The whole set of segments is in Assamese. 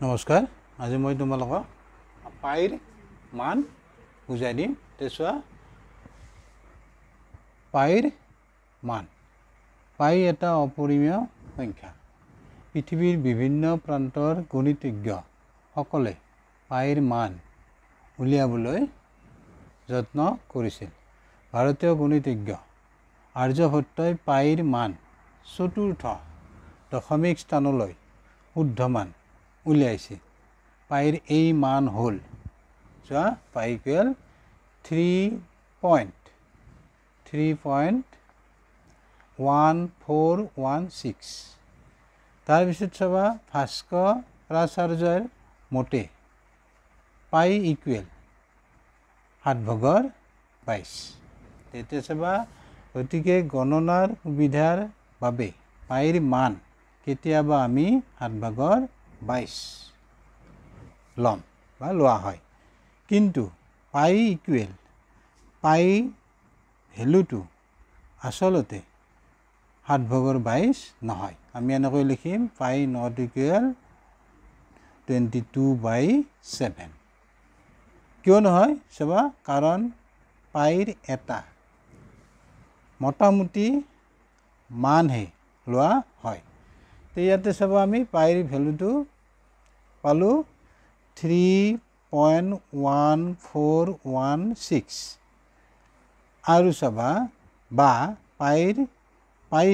নমস্কাৰ আজি মই তোমালোকক পাইৰ মান বুজাই দিম তেছোৱা পাইৰ মান পাই এটা অপৰিমেয় সংখ্যা পৃথিৱীৰ বিভিন্ন প্ৰান্তৰ গণিতজ্ঞ সকলে পাইৰ মান উলিয়াবলৈ যত্ন কৰিছিল ভাৰতীয় গণিতজ্ঞ আৰ্যভট্টই পাইৰ মান চতুৰ্থ দশমিক স্থানলৈ ঊৰ্ধ্বমান উলিয়াইছে পাইৰ এই মান হল যা পাই ইকুৱেল 3.1416 তাৰ পিছত চাবা ভাস্কৰাচাৰ্যৰ মতে পাই ইকুৱেল 7/22 তেতিয়া চাবা গতিকে গণনাৰ সুবিধাৰ বাবে পাইৰ মান কেতিয়াবা আমি 7/22 লম বা লোৱা হয় কিন্তু পাই ইকুৱেল পাই ভ্যালুটো আসলতে 7/22 নহয় আমি এনেকৈ লিখিম পাই নট ইকুৱেল 22/7 কিয় নহয় চাবা কাৰণ পাইৰ এটা মোটামুটি মানহে লোৱা হয় তো ইয়াতে চাবা আমি পাইৰ ভ্যালুটো পালো 3.1416 আৰু চাবা বা পাই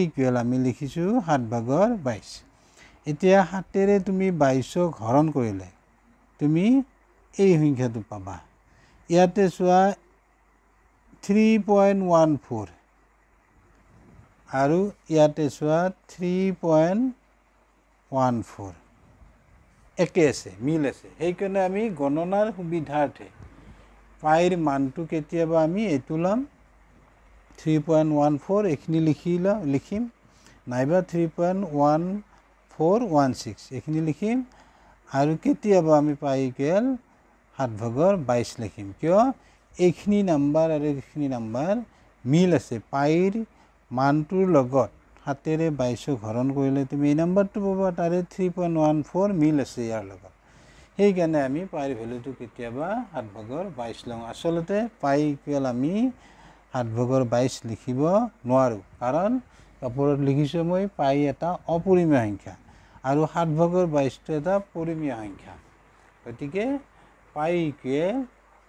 ইকুৱেল আমি লিখিছো 7/22 এতিয়া 7ৰে তুমি 22 হৰণ কৰিলে তুমি এই সংখ্যাটো পাবা ইয়াতে চোৱা 3.14 আৰু ইয়াতে চোৱা 3.14 একে আছে মিল আছে সেইকাৰণে আমি গণনাৰ সুবিধাৰ্থে পাইৰ মানটো কেতিয়াবা আমি এইটো লম 3.14 এইখিনি লিখিম নাইবা 3.1416 এইখিনি লিখিম আৰু কেতিয়াবা আমি পাই ইকুৱেল 7/22 লিখিম কিয় এইখিনি নাম্বাৰ আৰু এইখিনি নাম্বাৰ মিল আছে পাইৰ মানটোৰ লগত 7ৰে 22 হৰণ কৰিলে তুমি এই নাম্বাৰটো পাবা তাৰে 3.14 মিল আছে ইয়াৰ লগত সেইকাৰণে আমি পাইৰ ভ্যালুটো কেতিয়াবা 7/22 লওঁ আসলতে পাই ইকুৱেল আমি 7/22 লিখিব নোৱাৰো কাৰণ ওপৰত লিখিছো মই পাই এটা অপৰিমেয় সংখ্যা আৰু 7/22 টো এটা পৰিমেয় সংখ্যা গতিকে পাই ইকুৱেল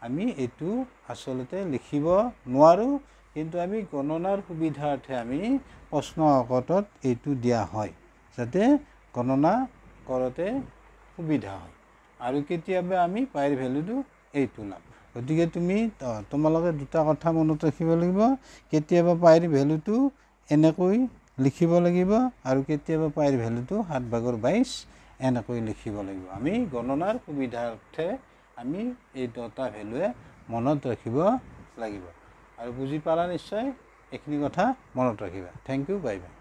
আমি এটো আসলতে লিখিব নোৱাৰো কিন্তু আমি গণনাৰ সুবিধাৰ্থে আমি প্ৰশ্ন কাকতত এইটো দিয়া হয় যাতে গণনা কৰোতে সুবিধা হয় আৰু কেতিয়াবা আমি পাইৰ ভ্যালুটো এইটো লম গতিকে তুমি তোমালোকে দুটা কথা মনত ৰাখিব লাগিব কেতিয়াবা পাইৰ ভ্যালুটো এনেকৈ লিখিব লাগিব আৰু কেতিয়াবা পাইৰ ভ্যালুটো 7/22 এনেকৈ লিখিব লাগিব আমি গণনাৰ সুবিধাৰ্থে আমি এই দুটা ভ্যালুৱে মনত ৰাখিব লাগিব আৰু বুজি পালা নিশ্চয় এইখিনি কথা মনত ৰাখিবা থ্যাংক ইউ বাই বাই